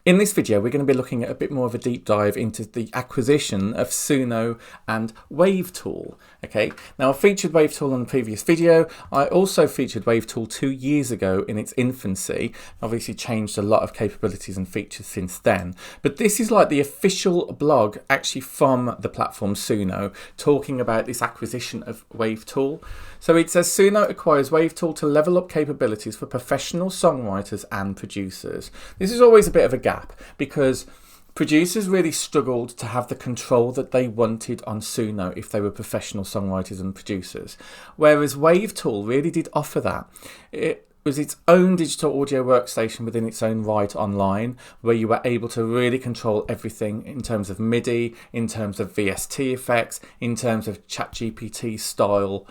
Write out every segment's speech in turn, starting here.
In this video, we're going to be looking at a bit more of a deep dive into the acquisition of Suno and WavTool. Okay, now I featured WavTool on the previous video. I also featured WavTool 2 years ago in its infancy. Obviously changed a lot of capabilities and features since then. But this is like the official blog actually from the platform Suno talking about this acquisition of WavTool. So it says Suno acquires WavTool to level up capabilities for professional songwriters and producers. This is always a bit of a gap because producers really struggled to have the control that they wanted on Suno if they were professional songwriters and producers, whereas WavTool really did offer that. It was its own digital audio workstation within its own right online, where you were able to really control everything in terms of MIDI, in terms of VST effects, in terms of ChatGPT style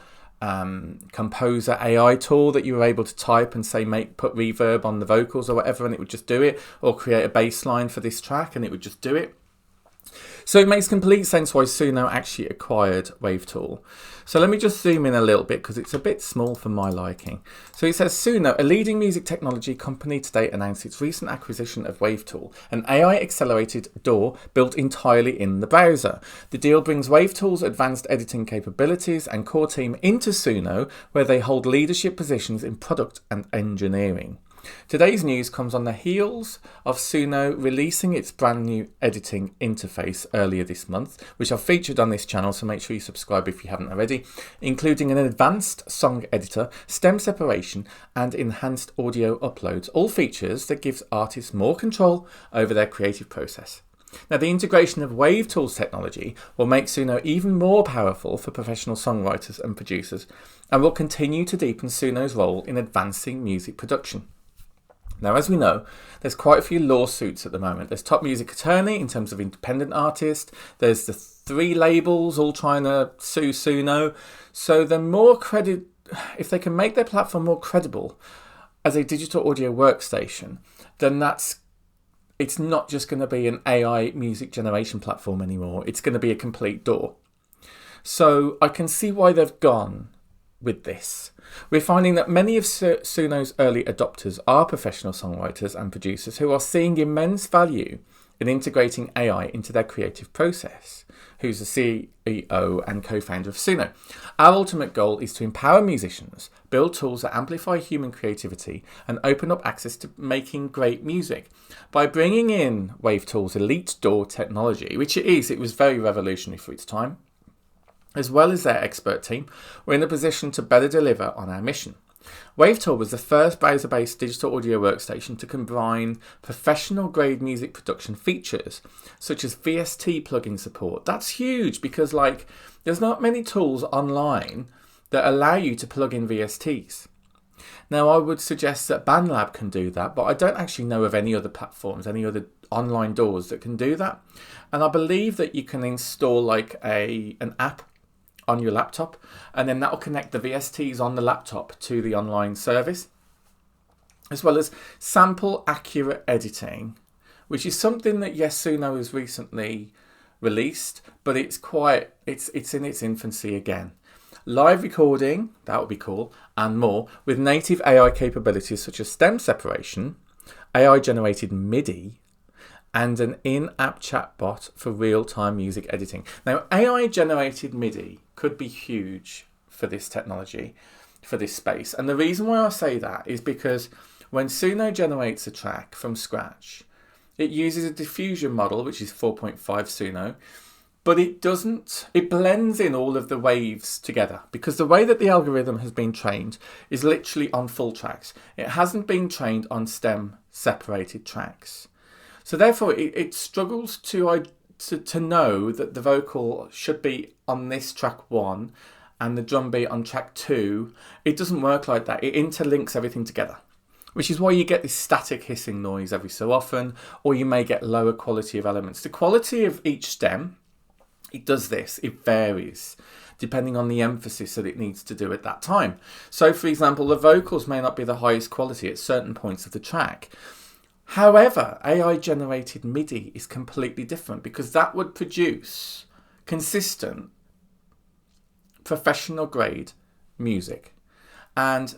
composer AI tool that you were able to type and say put reverb on the vocals or whatever, and it would just do it, or create a bass line for this track and it would just do it. So it makes complete sense why Suno actually acquired WavTool. So let me just zoom in a little bit because it's a bit small for my liking. So it says Suno, a leading music technology company, today announced its recent acquisition of WavTool, an AI accelerated DAW built entirely in the browser. The deal brings WavTool's advanced editing capabilities and core team into Suno, where they hold leadership positions in product and engineering. Today's news comes on the heels of Suno releasing its brand new editing interface earlier this month, which I've featured on this channel, so make sure you subscribe if you haven't already, including an advanced song editor, stem separation, and enhanced audio uploads, all features that gives artists more control over their creative process. Now, the integration of WavTool's technology will make Suno even more powerful for professional songwriters and producers, and will continue to deepen Suno's role in advancing music production. Now, as we know, there's quite a few lawsuits at the moment. There's Top Music Attorney in terms of independent artists. There's the 3 labels all trying to sue Suno. So they're more if they can make their platform more credible as a digital audio workstation, then it's not just going to be an AI music generation platform anymore. It's going to be a complete DAW. So I can see why they've gone with this. We're finding that many of Suno's early adopters are professional songwriters and producers who are seeing immense value in integrating AI into their creative process. Who's the CEO and co-founder of Suno? Our ultimate goal is to empower musicians, build tools that amplify human creativity, and open up access to making great music. By bringing in WavTool's elite DAW technology, which it was very revolutionary for its time, as well as their expert team, we're in a position to better deliver on our mission. WavTool was the first browser-based digital audio workstation to combine professional-grade music production features, such as VST plugin support. That's huge because, there's not many tools online that allow you to plug in VSTs. Now, I would suggest that BandLab can do that, but I don't actually know of any other platforms, any other online DAWs that can do that. And I believe that you can install an app on your laptop, and then that will connect the VSTs on the laptop to the online service, as well as sample accurate editing, which is something that Suno has recently released, but it's in its infancy again. Live recording, that would be cool, and more, with native AI capabilities such as stem separation, AI generated MIDI, and an in-app chatbot for real-time music editing. Now, AI-generated MIDI could be huge for this technology, for this space. And the reason why I say that is because when Suno generates a track from scratch, it uses a diffusion model, which is 4.5 Suno, but it blends in all of the waves together, because the way that the algorithm has been trained is literally on full tracks. It hasn't been trained on stem-separated tracks. So therefore, it struggles to know that the vocal should be on this track 1 and the drum beat on track 2. It doesn't work like that. It interlinks everything together, which is why you get this static hissing noise every so often, or you may get lower quality of elements. The quality of each stem, it does this. It varies depending on the emphasis that it needs to do at that time. So, for example, the vocals may not be the highest quality at certain points of the track. However, AI-generated MIDI is completely different because that would produce consistent, professional-grade music. And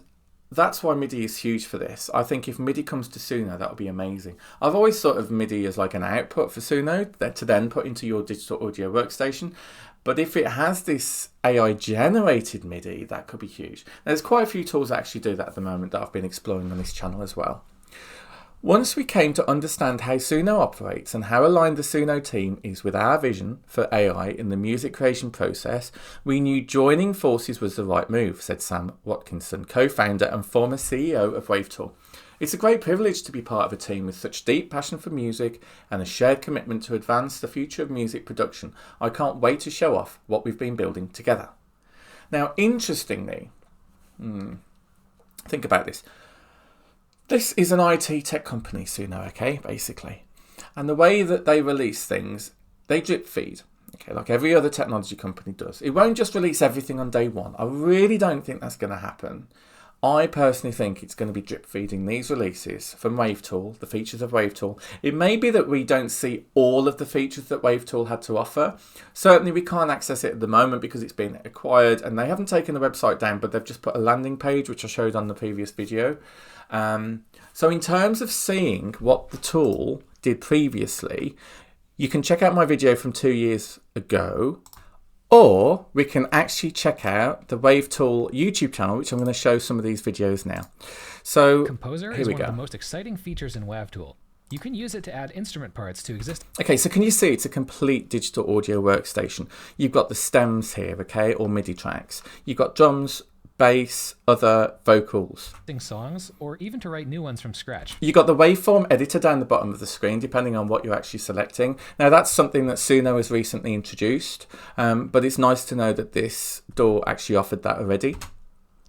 that's why MIDI is huge for this. I think if MIDI comes to Suno, that would be amazing. I've always thought of MIDI as like an output for Suno that to then put into your digital audio workstation. But if it has this AI generated MIDI, that could be huge. There's quite a few tools that actually do that at the moment that I've been exploring on this channel as well. Once we came to understand how Suno operates and how aligned the Suno team is with our vision for AI in the music creation process, we knew joining forces was the right move, said Sam Watkinson, co-founder and former CEO of WavTool. It's a great privilege to be part of a team with such deep passion for music and a shared commitment to advance the future of music production. I can't wait to show off what we've been building together. Now, interestingly, think about this. This is an IT tech company, Suno, okay, basically. And the way that they release things, they drip feed, okay, like every other technology company does. It won't just release everything on day one. I really don't think that's going to happen. I personally think it's going to be drip feeding these releases from WavTool, the features of WavTool. It may be that we don't see all of the features that WavTool had to offer. Certainly we can't access it at the moment because it's been acquired and they haven't taken the website down, but they've just put a landing page, which I showed on the previous video. So in terms of seeing what the tool did previously, you can check out my video from 2 years ago, or we can actually check out the WavTool YouTube channel, which I'm going to show some of these videos now. So Composer is one of the most exciting features in WavTool. You can use it to add instrument parts to existing. Okay, so can you see it's a complete digital audio workstation? You've got the stems here, okay, or MIDI tracks. You've got drums, bass, other vocals. Songs, or even to write new ones from scratch. You got the waveform editor down the bottom of the screen, depending on what you're actually selecting. Now that's something that Suno has recently introduced, but it's nice to know that this DAW actually offered that already.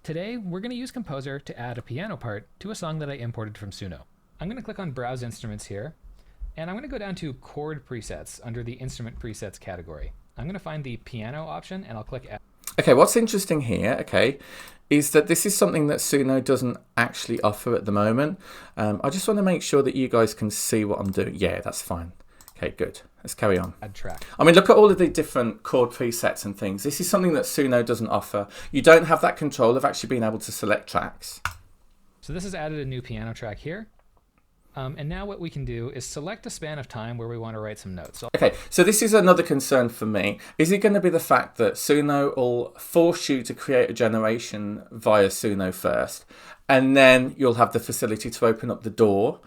Today, we're going to use Composer to add a piano part to a song that I imported from Suno. I'm going to click on Browse Instruments here, and I'm going to go down to Chord Presets under the Instrument Presets category. I'm going to find the piano option, and I'll click Add. Okay, what's interesting here, okay, is that this is something that Suno doesn't actually offer at the moment. I just want to make sure that you guys can see what I'm doing. Yeah, that's fine. Okay, good. Let's carry on. Add track. I mean, look at all of the different chord presets and things. This is something that Suno doesn't offer. You don't have that control of actually being able to select tracks. So this has added a new piano track here. And now what we can do is select a span of time where we want to write some notes. Okay, so this is another concern for me. Is it going to be the fact that Suno will force you to create a generation via Suno first, and then you'll have the facility to open up the DAW,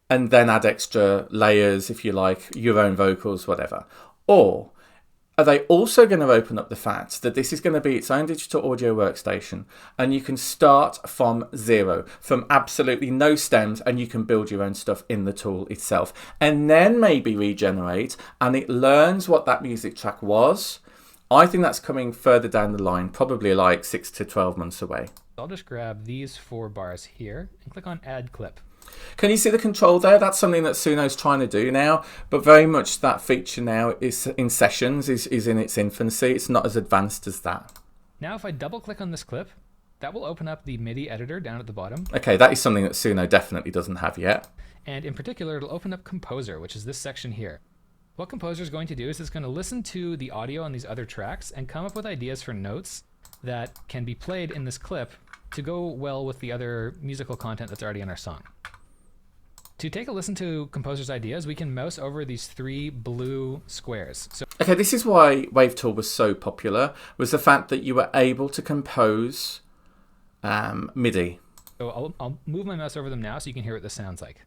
and then add extra layers, if you like, your own vocals, whatever? Or are they also going to open up the fact that this is going to be its own digital audio workstation and you can start from zero, from absolutely no stems, and you can build your own stuff in the tool itself and then maybe regenerate and it learns what that music track was? I think that's coming further down the line, probably like 6 to 12 months away. I'll just grab these 4 bars here and click on Add Clip. Can you see the control there? That's something that Suno's trying to do now, but very much that feature now is in sessions, is in its infancy. It's not as advanced as that. Now if I double click on this clip, that will open up the MIDI editor down at the bottom. Okay, that is something that Suno definitely doesn't have yet. And in particular, it'll open up Composer, which is this section here. What Composer is going to do is it's going to listen to the audio on these other tracks and come up with ideas for notes that can be played in this clip to go well with the other musical content that's already in our song. To take a listen to Composer's ideas, we can mouse over these 3 blue squares. Okay, this is why WavTool was so popular, was the fact that you were able to compose MIDI. So I'll move my mouse over them now so you can hear what this sounds like.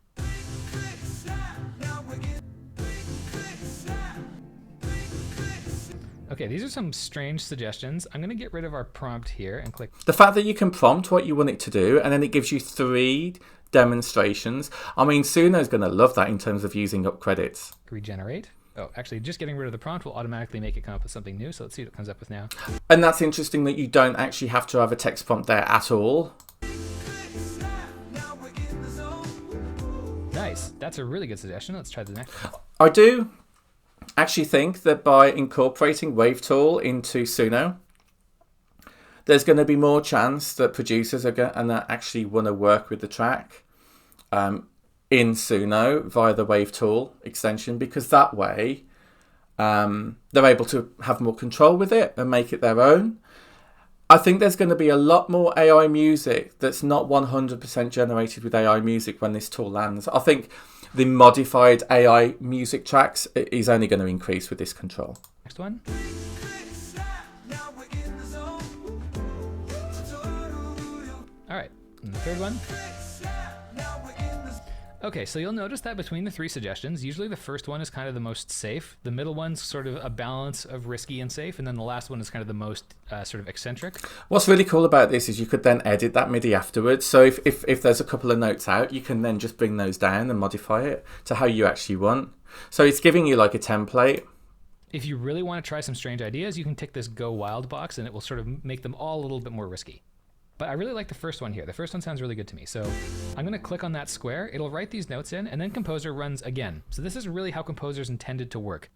Okay, these are some strange suggestions. I'm going to get rid of our prompt here and click. The fact that you can prompt what you want it to do and then it gives you 3 demonstrations. I mean, Suno's going to love that in terms of using up credits. Regenerate. Oh, actually, just getting rid of the prompt will automatically make it come up with something new. So let's see what it comes up with now. And that's interesting that you don't actually have to have a text prompt there at all. Nice. That's a really good suggestion. Let's try the next one. I do actually think that by incorporating WavTool into Suno, there's going to be more chance that producers are going to actually want to work with the track in Suno via the WavTool extension, because that way they're able to have more control with it and make it their own. I think there's going to be a lot more AI music that's not 100% generated with AI music when this tool lands. I think the modified AI music tracks is only going to increase with this control. Next one. All right, and the third one. Okay, so you'll notice that between the three suggestions, usually the first one is kind of the most safe, the middle one's sort of a balance of risky and safe, and then the last one is kind of the most sort of eccentric. What's really cool about this is you could then edit that MIDI afterwards. So if there's a couple of notes out, you can then just bring those down and modify it to how you actually want. So it's giving you like a template. If you really want to try some strange ideas, you can tick this Go Wild box and it will sort of make them all a little bit more risky. But I really like the first one here. The first one sounds really good to me. So I'm going to click on that square. It'll write these notes in, and then Composer runs again. So this is really how Composer's intended to work.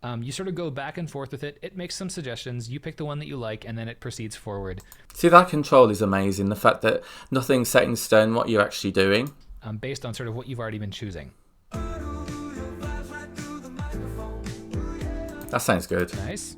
You sort of go back and forth with it. It makes some suggestions. You pick the one that you like, and then it proceeds forward. See, that control is amazing. The fact that nothing's set in stone what you're actually doing. Based on sort of what you've already been choosing. That sounds good. Nice.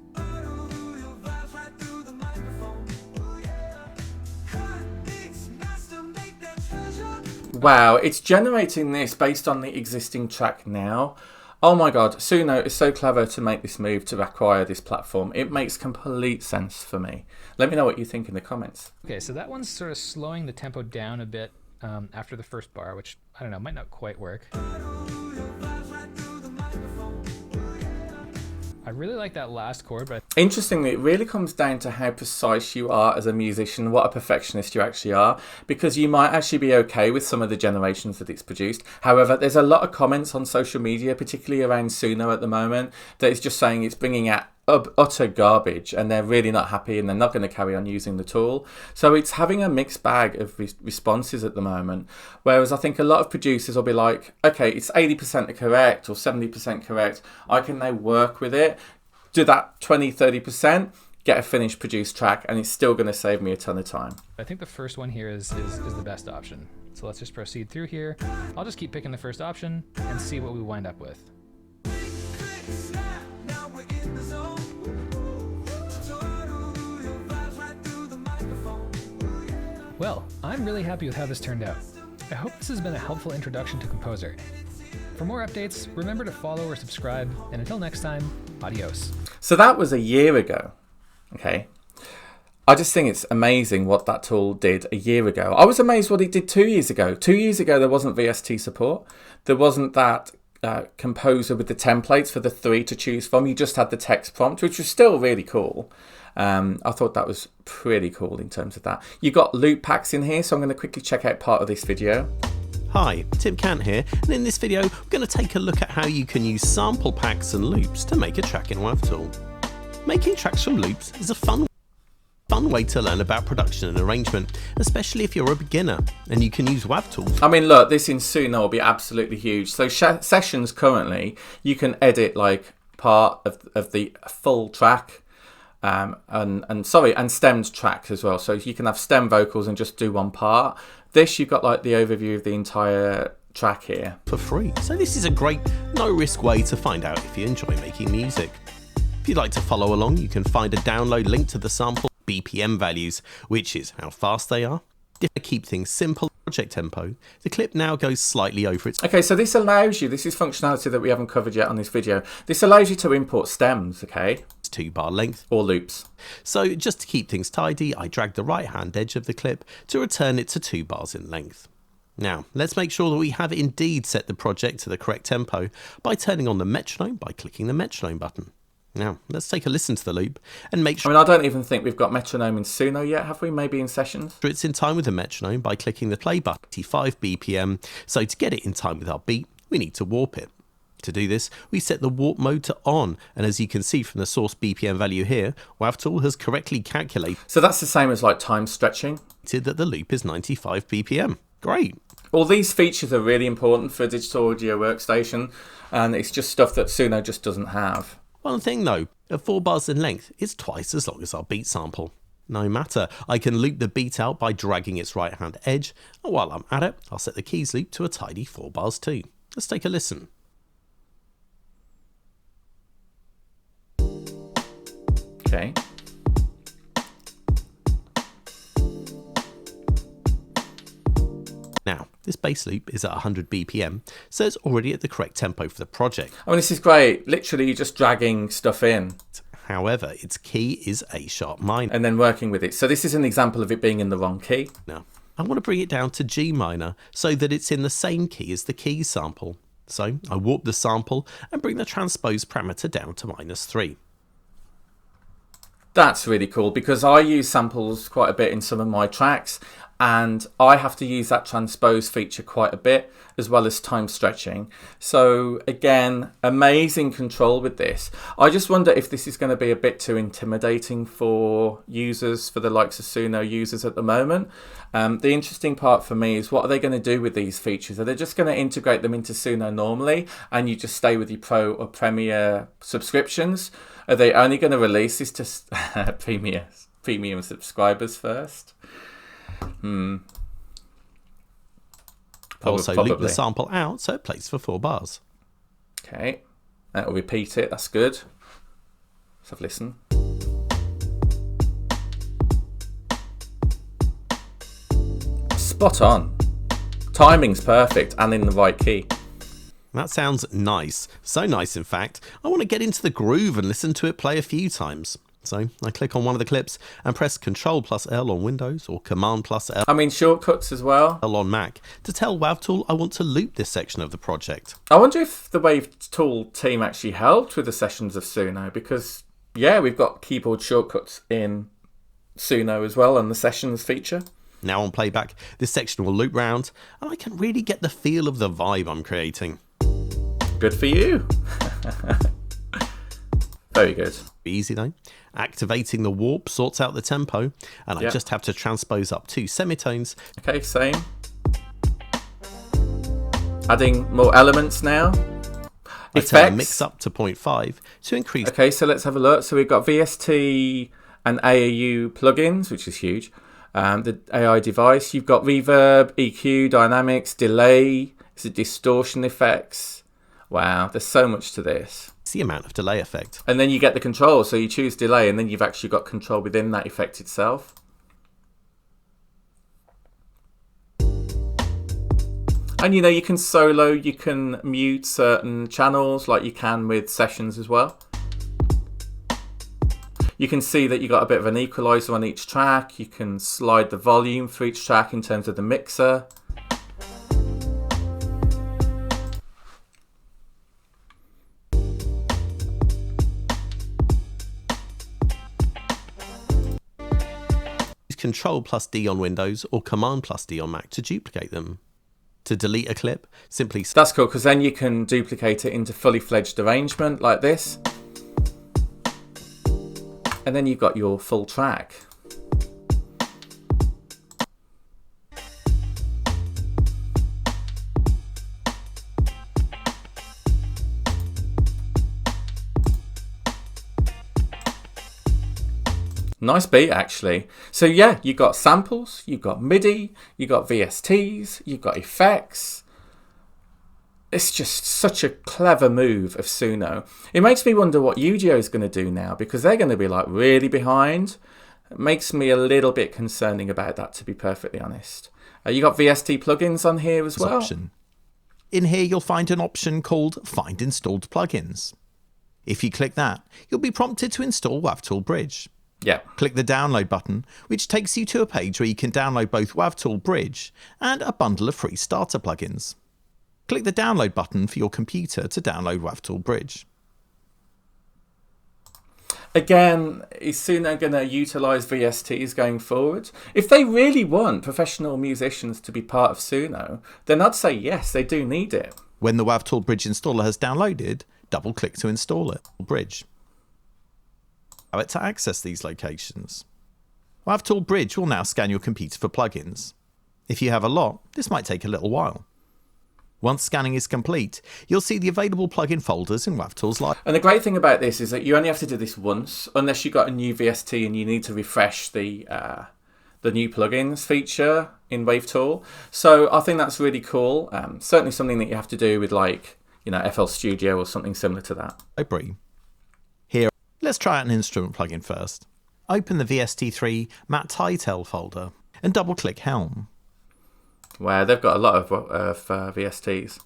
Wow, it's generating this based on the existing track now. Oh my god, Suno is so clever to make this move to acquire this platform. It makes complete sense for me. Let me know what you think in the comments. Okay, so that one's sort of slowing the tempo down a bit after the first bar, which, I don't know, might not quite work. I really like that last chord, but... Interestingly, it really comes down to how precise you are as a musician, what a perfectionist you actually are, because you might actually be okay with some of the generations that it's produced. However, there's a lot of comments on social media, particularly around Suno at the moment, that is just saying it's bringing out utter garbage and they're really not happy and they're not going to carry on using the tool. So it's having a mixed bag of responses at the moment, whereas I think a lot of producers will be like, okay, it's 80% correct or 70% correct, I can now work with it, do that 20-30%, get a finished produced track, and it's still going to save me a ton of time. I think the first one here is the best option. So let's just proceed through here. I'll just keep picking the first option and see what we wind up with. Well, I'm really happy with how this turned out. I hope this has been a helpful introduction to Composer. For more updates, remember to follow or subscribe, and until next time, adios. So that was a year ago, okay? I just think it's amazing what that tool did a year ago. I was amazed what it did 2 years ago. 2 years ago, there wasn't VST support. There wasn't that Composer with the templates for the three to choose from. You just had the text prompt, which was still really cool. I thought that was pretty cool in terms of that. You got loop packs in here, so I'm going to quickly check out part of this video. Hi, Tim Cant here, and in this video we're going to take a look at how you can use sample packs and loops to make a track in WavTool. Making tracks from loops is a fun way to learn about production and arrangement, especially if you're a beginner, and you can use WavTool. I mean, look, this in Suno will be absolutely huge. So sessions currently, you can edit like part of the full track. And stemmed tracks as well. So you can have stem vocals and just do one part. This, you've got like the overview of the entire track here. For free. So this is a great, no-risk way to find out if you enjoy making music. If you'd like to follow along, you can find a download link to the sample BPM values, which is how fast they are. To keep things simple, project tempo, the clip now goes slightly over its... Okay, so this allows you, this is functionality that we haven't covered yet on this video. This allows you to import stems, okay? 2-bar length. Or loops. So just to keep things tidy, I drag the right hand edge of the clip to return it to 2 bars in length. Now, let's make sure that we have indeed set the project to the correct tempo by turning on the metronome by clicking the metronome button. Now, let's take a listen to the loop and make sure... I mean, I don't even think we've got metronome in Suno yet, have we? Maybe in sessions? It's in time with the metronome by clicking the play button, 85 BPM. So to get it in time with our beat, we need to warp it. To do this, we set the warp mode to on, and as you can see from the source BPM value here, WavTool has correctly calculated... So that's the same as like time stretching? ...that the loop is 95 BPM. Great! All these features are really important for a digital audio workstation, and it's just stuff that Suno just doesn't have. One thing though, at 4 bars in length, it's twice as long as our beat sample. No matter, I can loop the beat out by dragging its right hand edge, and while I'm at it, I'll set the keys loop to a tidy 4 bars too. Let's take a listen. Okay. This bass loop is at 100 BPM, so it's already at the correct tempo for the project. I mean, this is great. Literally, you're just dragging stuff in. However, its key is A sharp minor. And then working with it. So this is an example of it being in the wrong key. Now, I want to bring it down to G minor so that it's in the same key as the key sample. So I warp the sample and bring the transpose parameter down to -3. That's really cool because I use samples quite a bit in some of my tracks, and I have to use that transpose feature quite a bit, as well as time stretching. So again, amazing control with this. I just wonder if this is going to be a bit too intimidating for users, for the likes of Suno users at the moment. The interesting part for me is, what are they going to do with these features? Are they just going to integrate them into Suno normally and you just stay with your Pro or Premier subscriptions? Are they only going to release this to premium subscribers first? Also loop the sample out so it plays for 4 bars. Okay, that'll repeat it. That's good. Let's have a listen. Spot on. Timing's perfect and in the right key. That sounds nice. So nice, in fact, I want to get into the groove and listen to it play a few times. So I click on one of the clips and press Ctrl+L on Windows or Command+L. I mean, shortcuts as well. On Mac to tell WavTool I want to loop this section of the project. I wonder if the WavTool team actually helped with the sessions of Suno, because yeah, we've got keyboard shortcuts in Suno as well and the sessions feature. Now on playback, this section will loop round and I can really get the feel of the vibe I'm creating. Good for you. Very good. Easy though. Activating the warp sorts out the tempo, and I just have to transpose up 2 semitones. Okay, same. Adding more elements now. I turn the mix up to 0.5 to increase. Okay, so let's have a look. So we've got VST and AAU plugins, which is huge. The AI device. You've got reverb, EQ, dynamics, delay. Is it distortion effects? Wow, there's so much to this. The amount of delay effect. And then you get the control, so you choose delay and then you've actually got control within that effect itself. And you know, you can solo, you can mute certain channels like you can with sessions as well. You can see that you got a bit of an equalizer on each track. You can slide the volume for each track in terms of the mixer. Ctrl+D on Windows or Command+D on Mac to duplicate them. To delete a clip, simply... That's cool, because then you can duplicate it into fully fledged arrangement like this. And then you've got your full track. Nice beat, actually. So yeah, you've got samples, you've got MIDI, you've got VSTs, you've got effects. It's just such a clever move of Suno. It makes me wonder what Ugio is going to do now, because they're going to be like really behind. It makes me a little bit concerning about that, to be perfectly honest. You got VST plugins on here as well. Option. In here you'll find an option called Find Installed Plugins. If you click that, you'll be prompted to install WavTool Bridge. Yeah. Click the download button, which takes you to a page where you can download both WavTool Bridge and a bundle of free starter plugins. Click the download button for your computer to download WavTool Bridge. Again, is Suno going to utilise VSTs going forward? If they really want professional musicians to be part of Suno, then I'd say yes, they do need it. When the WavTool Bridge installer has downloaded, double-click to install it. Bridge. Allow it to access these locations. WavTool Bridge will now scan your computer for plugins. If you have a lot, this might take a little while. Once scanning is complete, you'll see the available plugin folders in WavTool's library. And the great thing about this is that you only have to do this once, unless you've got a new VST and you need to refresh the new plugins feature in WavTool. So I think that's really cool. Certainly something that you have to do with, like, you know, FL Studio or something similar to that. Library. Here, let's try out an instrument plugin first. Open the VST3 Matt Tytel folder and double-click Helm. Wow, they've got a lot of VSTs.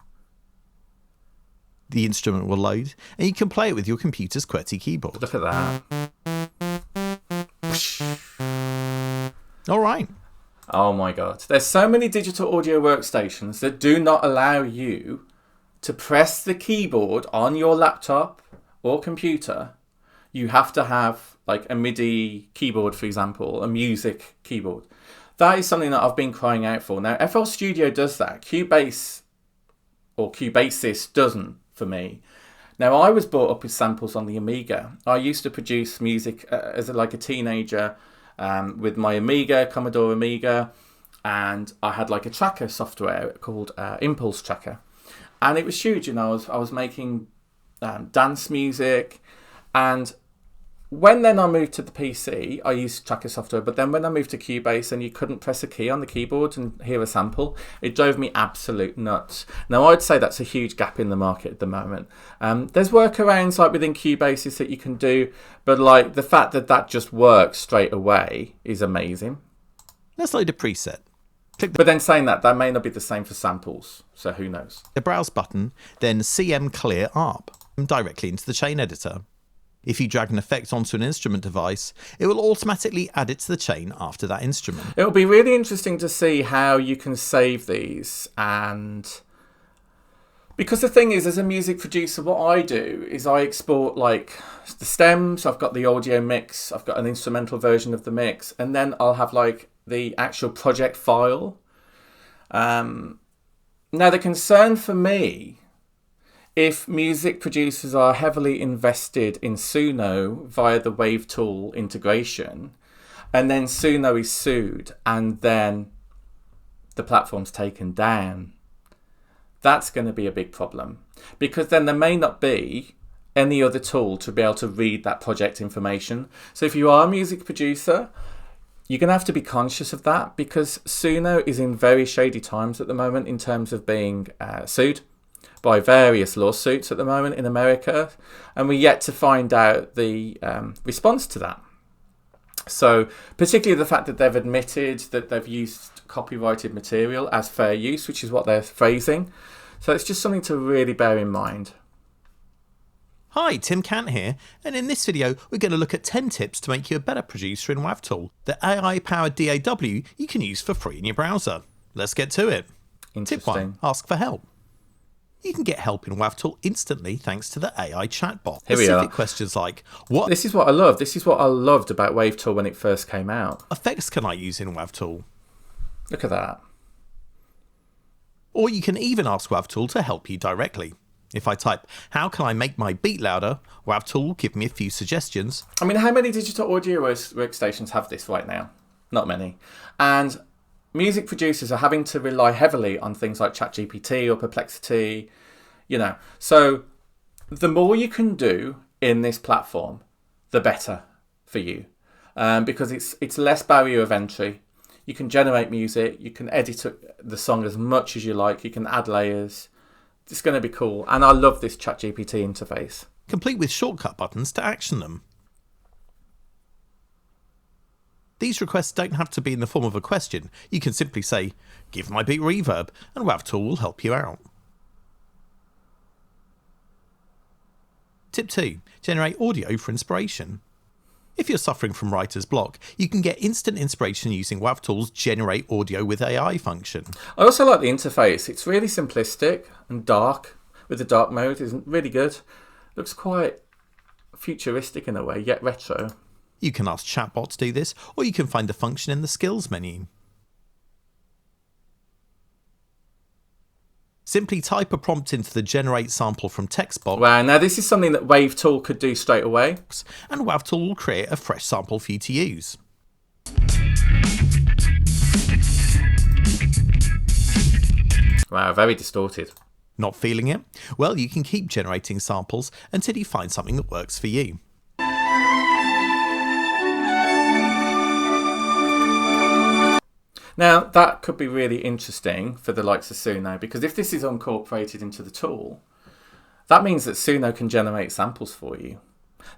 The instrument will load, and you can play it with your computer's QWERTY keyboard. Look at that. All right. Oh my god. There's so many digital audio workstations that do not allow you to press the keyboard on your laptop or computer. You have to have like a MIDI keyboard, for example, a music keyboard. That is something that I've been crying out for. Now, FL Studio does that. Cubase or Cubasis doesn't for me. Now, I was brought up with samples on the Amiga. I used to produce music as like a teenager with my Amiga, Commodore Amiga, and I had like a tracker software called Impulse Tracker. And it was huge, you know, I was making dance music, and when then I moved to the PC, I used tracker software, but then when I moved to Cubase and you couldn't press a key on the keyboard and hear a sample, it drove me absolute nuts. Now, I'd say that's a huge gap in the market at the moment. There's workarounds like within Cubases that you can do, but like the fact that that just works straight away is amazing. Let's load a preset. But then saying that may not be the same for samples, so who knows? The Browse button, then CM Clear ARP directly into the chain editor. If you drag an effect onto an instrument device, it will automatically add it to the chain after that instrument. It'll be really interesting to see how you can save these, and because the thing is, as a music producer, what I do is I export like the stems, I've got the audio mix, I've got an instrumental version of the mix, and then I'll have like the actual project file. Now the concern for me, if music producers are heavily invested in Suno via the WavTool integration, and then Suno is sued, and then the platform's taken down, that's going to be a big problem. Because then there may not be any other tool to be able to read that project information. So if you are a music producer, you're going to have to be conscious of that, because Suno is in very shady times at the moment in terms of being sued by various lawsuits at the moment in America, and we're yet to find out the response to that. So particularly the fact that they've admitted that they've used copyrighted material as fair use, which is what they're phrasing. So it's just something to really bear in mind. Hi, Tim Cant here, and in this video we're going to look at 10 tips to make you a better producer in WavTool, the AI-powered DAW you can use for free in your browser. Let's get to it. Tip 1. Ask for help. You can get help in WavTool instantly thanks to the AI chatbot. Here we are. Specific questions like, what This is what I love. This is what I loved about WavTool when it first came out. effects can I use in WavTool? Look at that. Or you can even ask WavTool to help you directly. If I type, how can I make my beat louder? WavTool will give me a few suggestions. I mean, how many digital audio workstations have this right now? Not many. And music producers are having to rely heavily on things like ChatGPT or Perplexity, you know. So the more you can do in this platform, the better for you, because it's less barrier of entry. You can generate music, you can edit the song as much as you like, you can add layers. It's going to be cool. And I love this ChatGPT interface. Complete with shortcut buttons to action them. These requests don't have to be in the form of a question. You can simply say, give my beat reverb, and WavTool will help you out. Tip 2. Generate audio for inspiration. If you're suffering from writer's block, you can get instant inspiration using WavTool's Generate Audio with AI function. I also like the interface. It's really simplistic and dark, with the dark mode. It's really good. Looks quite futuristic in a way, yet retro. You can ask chatbot to do this, or you can find the function in the skills menu. Simply type a prompt into the Generate Sample from text box. Wow, now this is something that WavTool could do straight away. And WavTool will create a fresh sample for you to use. Wow, very distorted. Not feeling it? Well, you can keep generating samples until you find something that works for you. Now, that could be really interesting for the likes of Suno, because if this is incorporated into the tool, that means that Suno can generate samples for you.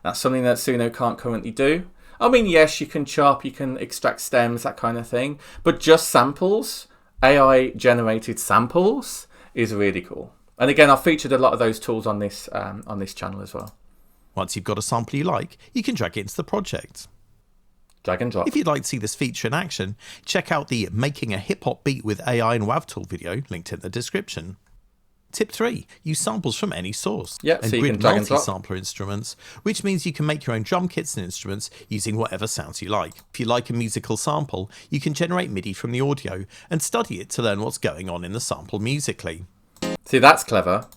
That's something that Suno can't currently do. I mean, yes, you can chop, you can extract stems, that kind of thing, but just samples, AI generated samples is really cool. And again, I've featured a lot of those tools on this channel as well. Once you've got a sample you like, you can drag it into the project. Drag and drop. If you'd like to see this feature in action, check out the Making a Hip Hop Beat with AI and WavTool video linked in the description. Tip 3. Use samples from any source. Yeah, and so you grid can drag and drop. multi-sampler instruments, which means you can make your own drum kits and instruments using whatever sounds you like. If you like a musical sample, you can generate MIDI from the audio and study it to learn what's going on in the sample musically. See, that's clever.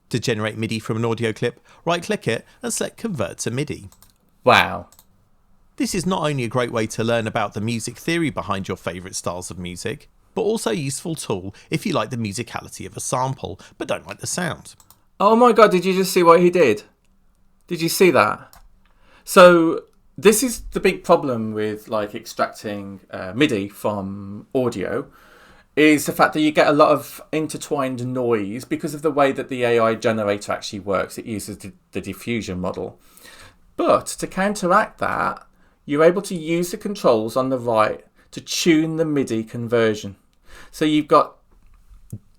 To generate MIDI from an audio clip, right-click it and select Convert to MIDI. Wow. This is not only a great way to learn about the music theory behind your favourite styles of music, but also a useful tool if you like the musicality of a sample, but don't like the sound. Oh my god, did you just see what he did? Did you see that? So this is the big problem with like extracting MIDI from audio, is the fact that you get a lot of intertwined noise because of the way that the AI generator actually works. It uses the diffusion model. But to counteract that, you're able to use the controls on the right to tune the MIDI conversion. So you've got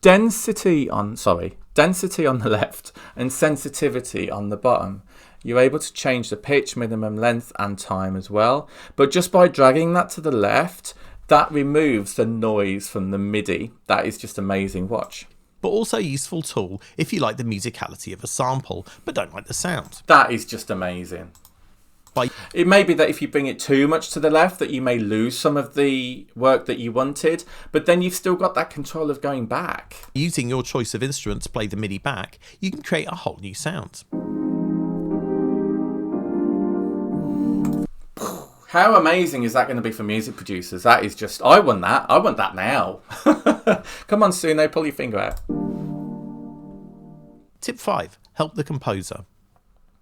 density on the left and sensitivity on the bottom. You're able to change the pitch, minimum length and time as well. But just by dragging that to the left, that removes the noise from the MIDI. That is just amazing. Watch. But also a useful tool if you like the musicality of a sample, but don't like the sound. That is just amazing. It may be that if you bring it too much to the left that you may lose some of the work that you wanted, but then you've still got that control of going back. Using your choice of instrument to play the MIDI back, you can create a whole new sound. How amazing is that going to be for music producers? That is just, I want that. I want that now. Come on, Suno, pull your finger out. Tip 5. Help the composer.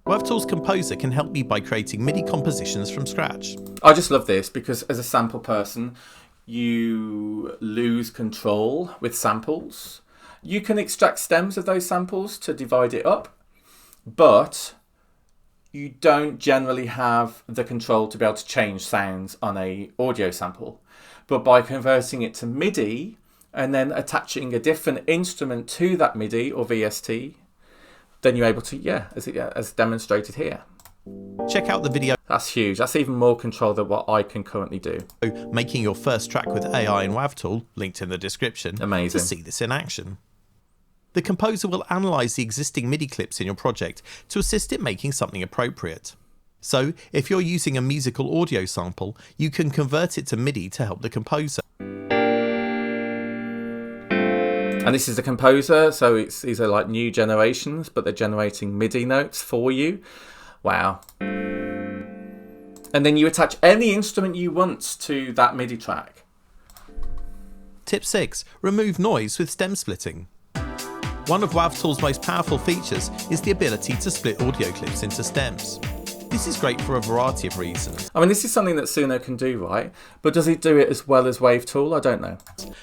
WavTool's Composer can help you by creating MIDI compositions from scratch. I just love this because as a sample person, you lose control with samples. You can extract stems of those samples to divide it up, but you don't generally have the control to be able to change sounds on an audio sample. But by converting it to MIDI and then attaching a different instrument to that MIDI or VST, then you're able to, as demonstrated here. Check out the video. That's huge. That's even more control than what I can currently do. Making your first track with AI and WavTool, linked in the description, Amazing. to see this in action. The composer will analyse the existing MIDI clips in your project to assist it making something appropriate. So, if you're using a musical audio sample, you can convert it to MIDI to help the composer. And this is the composer, so these are like new generations, but they're generating MIDI notes for you. Wow. And then you attach any instrument you want to that MIDI track. Tip 6. Remove noise with stem splitting. One of WavTool's most powerful features is the ability to split audio clips into stems. This is great for a variety of reasons. I mean, this is something that Suno can do, right? But does it do it as well as WavTool? I don't know.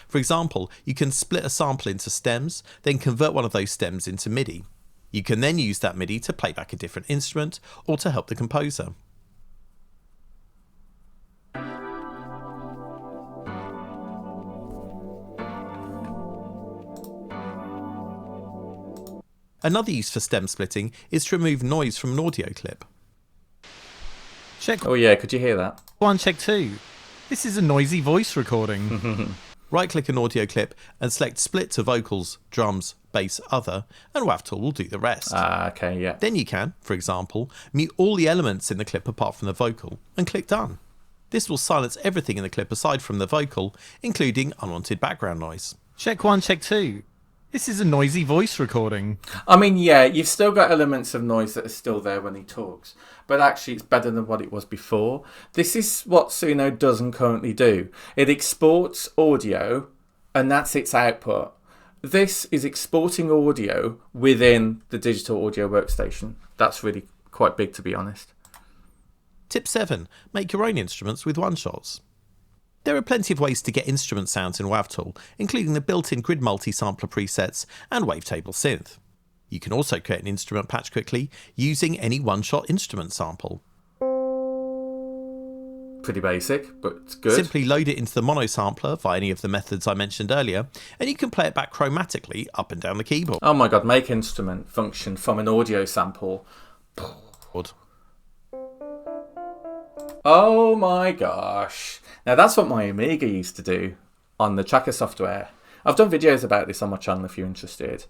For example, you can split a sample into stems, then convert one of those stems into MIDI. You can then use that MIDI to play back a different instrument or to help the composer. Another use for stem splitting is to remove noise from an audio clip. Check Oh yeah, could you hear that? 1, check 2. This is a noisy voice recording. Right-click an audio clip and select Split to Vocals, Drums, Bass, Other, and WavTool will do the rest. Okay, yeah. Then you can, for example, mute all the elements in the clip apart from the vocal and click Done. This will silence everything in the clip aside from the vocal, including unwanted background noise. Check 1, check 2. This is a noisy voice recording. I mean, yeah, you've still got elements of noise that are still there when he talks, but actually it's better than what it was before. This is what Suno doesn't currently do. It exports audio, and that's its output. This is exporting audio within the digital audio workstation. That's really quite big, to be honest. Tip 7. Make your own instruments with one-shots. There are plenty of ways to get instrument sounds in WavTool, including the built-in grid multi-sampler presets and wavetable synth. You can also create an instrument patch quickly using any one-shot instrument sample. Pretty basic, but it's good. Simply load it into the mono sampler via any of the methods I mentioned earlier, and you can play it back chromatically up and down the keyboard. Oh my god, make instrument function from an audio sample. Oh my gosh. Now that's what my Amiga used to do on the tracker software. I've done videos about this on my channel if you're interested.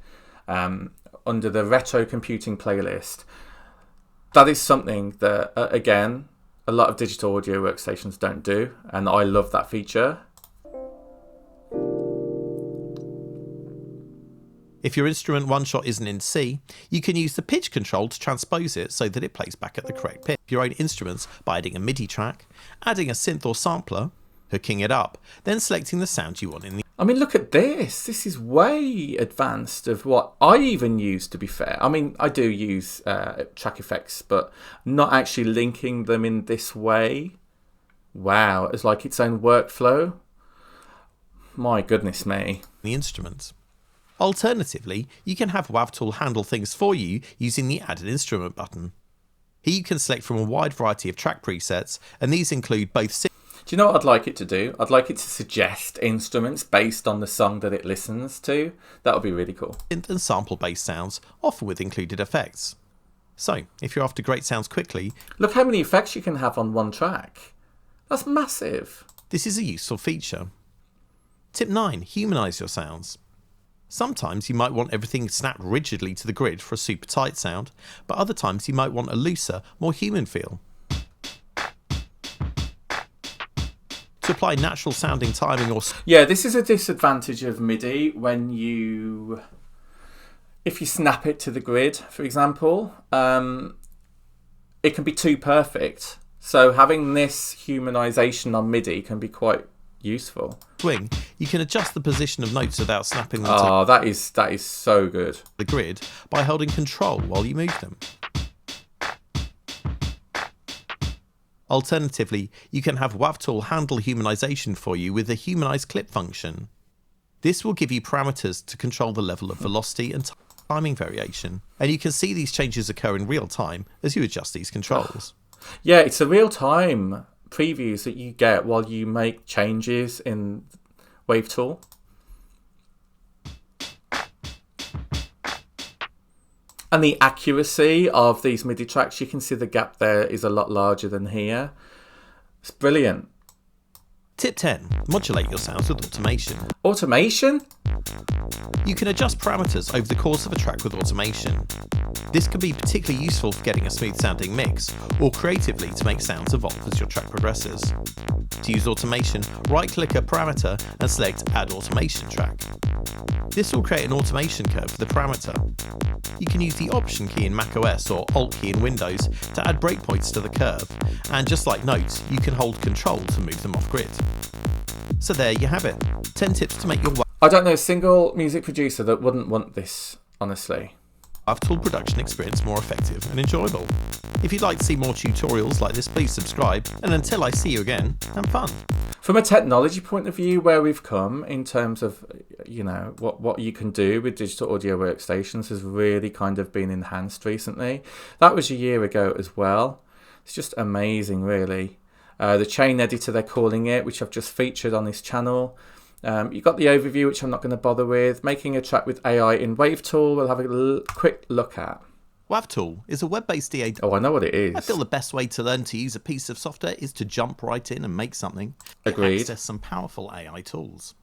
Under the retro computing playlist. That is something that, again, a lot of digital audio workstations don't do, and I love that feature. If your instrument one-shot isn't in C, you can use the pitch control to transpose it so that it plays back at the correct pitch. Your own instruments by adding a MIDI track, adding a synth or sampler, hooking it up, then selecting the sound you want in the... I mean, look at this. This is way advanced of what I even use, to be fair. I mean, I do use track effects, but not actually linking them in this way. Wow, it's like its own workflow. My goodness me. The instruments. Alternatively, you can have WavTool handle things for you using the Add an Instrument button. Here you can select from a wide variety of track presets, and these include both... Do you know what I'd like it to do? I'd like it to suggest instruments based on the song that it listens to. That would be really cool. Synth and sample-based sounds, often with included effects. So, if you're after great sounds quickly... Look how many effects you can have on one track. That's massive. This is a useful feature. Tip 9. Humanise your sounds. Sometimes you might want everything snapped rigidly to the grid for a super tight sound, but other times you might want a looser, more human feel. To apply natural sounding timing or... Yeah, this is a disadvantage of MIDI when if you snap it to the grid, for example, it can be too perfect. So having this humanization on MIDI can be quite useful. Swing, you can adjust the position of notes without snapping them to that is so good. The grid by holding Control while you move them. Alternatively, you can have WavTool handle humanization for you with the Humanize Clip function. This will give you parameters to control the level of velocity and timing variation, and you can see these changes occur in real time as you adjust these controls. Yeah, it's a real-time previews that you get while you make changes in WavTool. And the accuracy of these MIDI tracks, you can see the gap there is a lot larger than here. It's brilliant. Tip 10. Modulate your sounds with automation. Automation? You can adjust parameters over the course of a track with automation. This can be particularly useful for getting a smooth sounding mix, or creatively to make sounds evolve as your track progresses. To use automation, right-click a parameter and select Add Automation Track. This will create an automation curve for the parameter. You can use the Option key in macOS or Alt key in Windows to add breakpoints to the curve, and just like notes, you can hold Control to move them off grid. So there you have it. 10 tips to make your I don't know a single music producer that wouldn't want this, honestly. WavTool production experience more effective and enjoyable. If you'd like to see more tutorials like this, please subscribe, and until I see you again, have fun. From a technology point of view, where we've come in terms of, you know, what you can do with digital audio workstations has really kind of been enhanced recently. That was a year ago as well. It's just amazing, really. The chain editor, they're calling it, which I've just featured on this channel. You've got the overview, which I'm not going to bother with. Making a track with AI in WavTool, we'll have a quick look at. WavTool is a web-based DAW. Oh, I know what it is. I feel the best way to learn to use a piece of software is to jump right in and make something. Agreed. Access some powerful AI tools.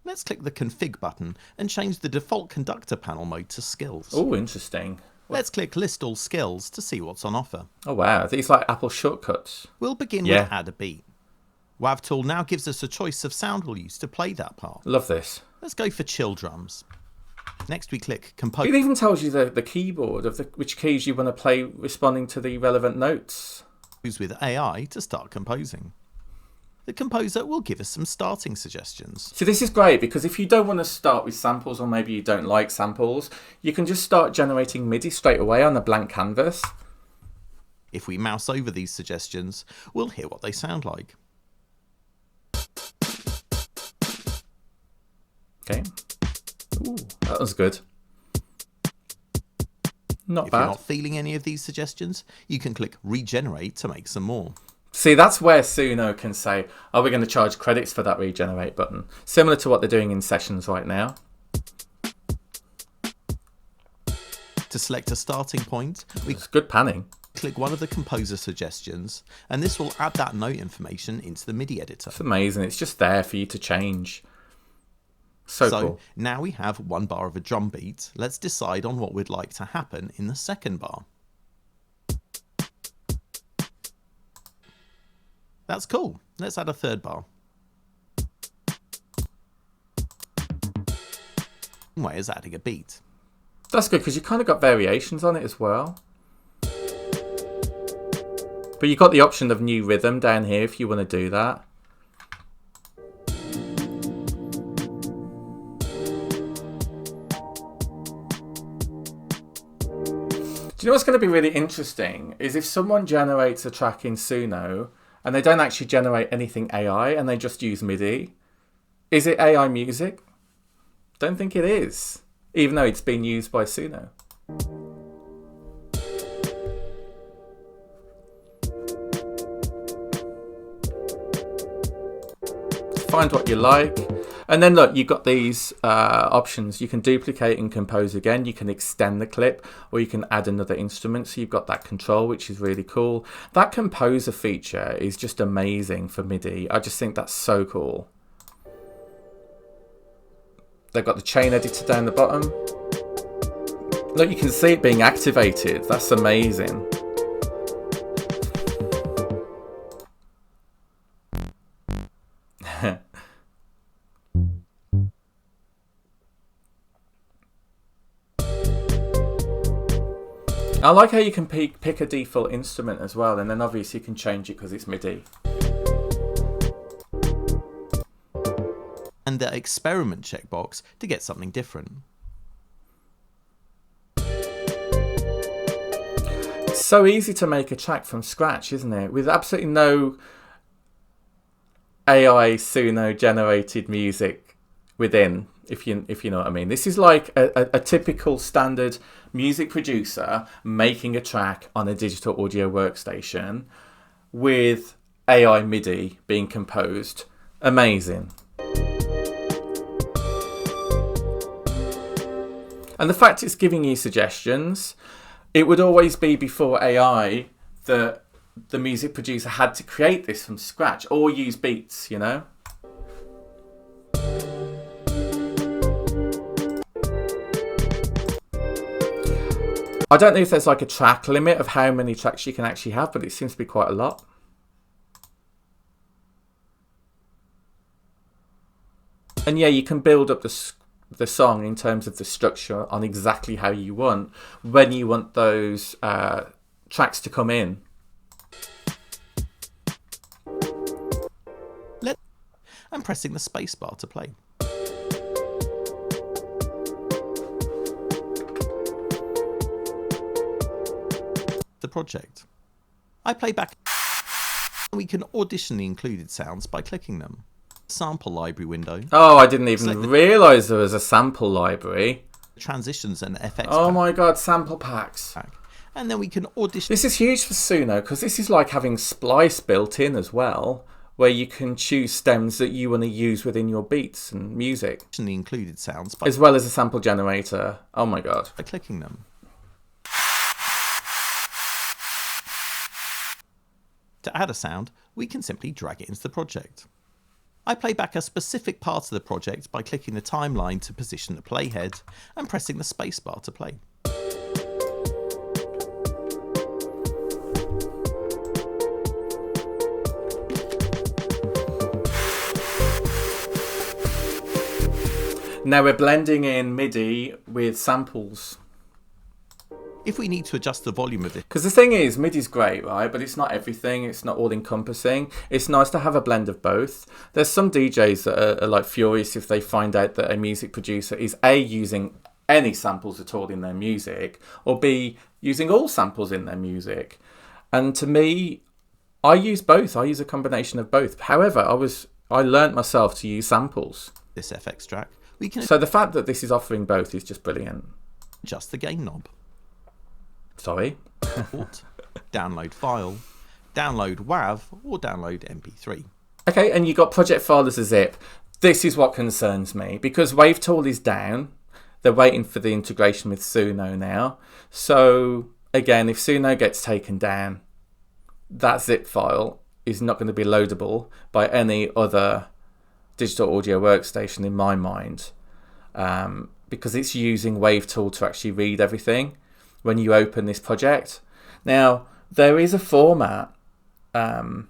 Let's click the Config button and change the default conductor panel mode to Skills. Oh, interesting. Let's click List All Skills to see what's on offer. Oh, wow. These like Apple shortcuts. We'll begin with Add a Beat. WavTool now gives us a choice of sound we'll use to play that part. Love this. Let's go for chill drums. Next we click Compose. It even tells you the keyboard of which keys you want to play responding to the relevant notes. Use with AI to start composing. The composer will give us some starting suggestions. So this is great because if you don't want to start with samples, or maybe you don't like samples, you can just start generating MIDI straight away on a blank canvas. If we mouse over these suggestions, we'll hear what they sound like. Okay. Ooh, that was good. Not if bad. If you're not feeling any of these suggestions, you can click Regenerate to make some more. See, that's where Suno can say, are we going to charge credits for that regenerate button? Similar to what they're doing in sessions right now. To select a starting point, we It's good panning. click one of the composer suggestions, and this will add that note information into the MIDI editor. It's amazing. It's just there for you to change. So cool. Now we have one bar of a drum beat. Let's decide on what we'd like to happen in the second bar. That's cool. Let's add a third bar. One way is adding a beat. That's good because you kind of got variations on it as well. But you've got the option of new rhythm down here if you want to do that. Do you know what's going to be really interesting is if someone generates a track in Suno and they don't actually generate anything AI and they just use MIDI. Is it AI music? Don't think it is, even though it's been used by Suno. Find what you like. And then look, you've got these options. You can duplicate and compose again. You can extend the clip, or you can add another instrument. So you've got that control, which is really cool. That composer feature is just amazing for MIDI. I just think that's so cool. They've got the chain editor down the bottom. Look, you can see it being activated. That's amazing. I like how you can pick a default instrument as well, and then obviously you can change it because it's MIDI. And the experiment checkbox to get something different. It's so easy to make a track from scratch, isn't it? With absolutely no AI Suno generated music within, if you know what I mean. This is like a typical standard music producer making a track on a digital audio workstation with AI MIDI being composed. Amazing. And the fact it's giving you suggestions, it would always be before AI that the music producer had to create this from scratch or use beats, you know? I don't know if there's like a track limit of how many tracks you can actually have, but it seems to be quite a lot. And yeah, you can build up the song in terms of the structure on exactly how you want when you want those tracks to come in. I'm pressing the spacebar to play. The project. I play back. We can audition the included sounds by clicking them. Sample library window. Oh, I didn't even realise there was a sample library. Transitions and effects. Oh my god, sample packs. And then we can audition. This is huge for Suno because this is like having Splice built in as well, where you can choose stems that you want to use within your beats and music. The included sounds. As well as a sample generator. Oh my god. By clicking them. To add a sound, we can simply drag it into the project. I play back a specific part of the project by clicking the timeline to position the playhead and pressing the spacebar to play. Now we're blending in MIDI with samples. If we need to adjust the volume of it. Because the thing is, MIDI's great, right? But it's not everything. It's not all encompassing. It's nice to have a blend of both. There's some DJs that are like furious if they find out that a music producer is A, using any samples at all in their music, or B, using all samples in their music. And to me, I use both. I use a combination of both. However, I learnt myself to use samples. This FX track. We can so the fact that this is offering both is just brilliant. Adjust the gain knob. Sorry. Download file. download WAV or download MP3. Okay, and you got project file as a zip. This is what concerns me because WavTool is down. They're waiting for the integration with Suno now. So again, if Suno gets taken down, that zip file is not going to be loadable by any other digital audio workstation in my mind, because it's using WavTool to actually read everything when you open this project. Now, there is a format on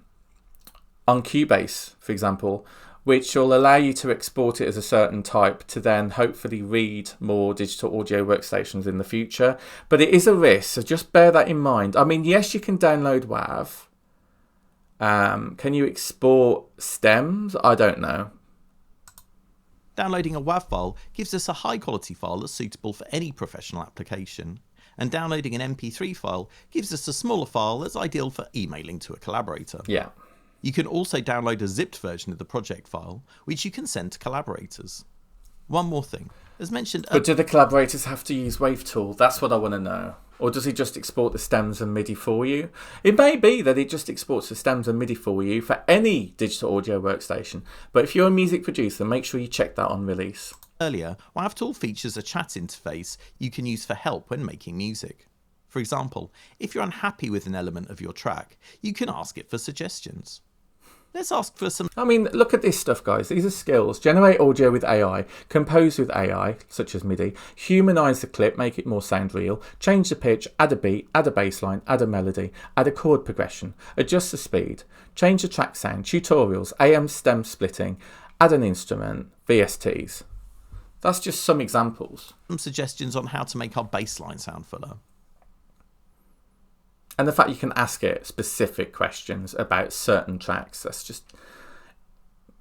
Cubase, for example, which will allow you to export it as a certain type to then hopefully read more digital audio workstations in the future. But it is a risk, so just bear that in mind. I mean, yes, you can download WAV. Can you export stems? I don't know. Downloading a WAV file gives us a high quality file that's suitable for any professional application. And downloading an MP3 file gives us a smaller file that's ideal for emailing to a collaborator. Yeah. You can also download a zipped version of the project file, which you can send to collaborators. One more thing, as mentioned... But do the collaborators have to use WavTool? That's what I want to know. Or does it just export the stems and MIDI for you? It may be that it just exports the stems and MIDI for you for any digital audio workstation. But if you're a music producer, make sure you check that on release. Earlier, WavTool features a chat interface you can use for help when making music. For example, if you're unhappy with an element of your track, you can ask it for suggestions. Let's ask for some... I mean, look at this stuff, guys. These are skills. Generate audio with AI, compose with AI, such as MIDI, humanize the clip, make it more sound real, change the pitch, add a beat, add a bass line, add a melody, add a chord progression, adjust the speed, change the track sound, tutorials, AM stem splitting, add an instrument, VSTs. That's just some examples. Some suggestions on how to make our bass line sound fuller. And the fact you can ask it specific questions about certain tracks, that's just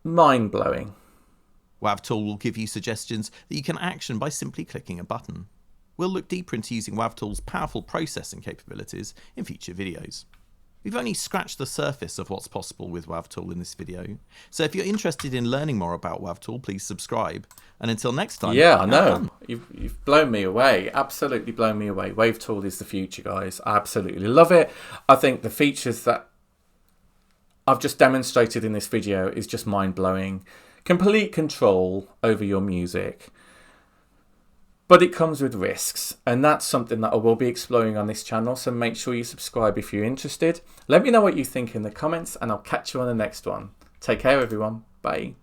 mind-blowing. WavTool will give you suggestions that you can action by simply clicking a button. We'll look deeper into using WavTool's powerful processing capabilities in future videos. We've only scratched the surface of what's possible with WavTool in this video, so if you're interested in learning more about WavTool, please subscribe. And until next time... Yeah, I know. You've blown me away. Absolutely blown me away. WavTool is the future, guys. I absolutely love it. I think the features that I've just demonstrated in this video is just mind-blowing. Complete control over your music. But it comes with risks, and that's something that I will be exploring on this channel, so make sure you subscribe if you're interested. Let me know what you think in the comments, and I'll catch you on the next one. Take care, everyone. Bye.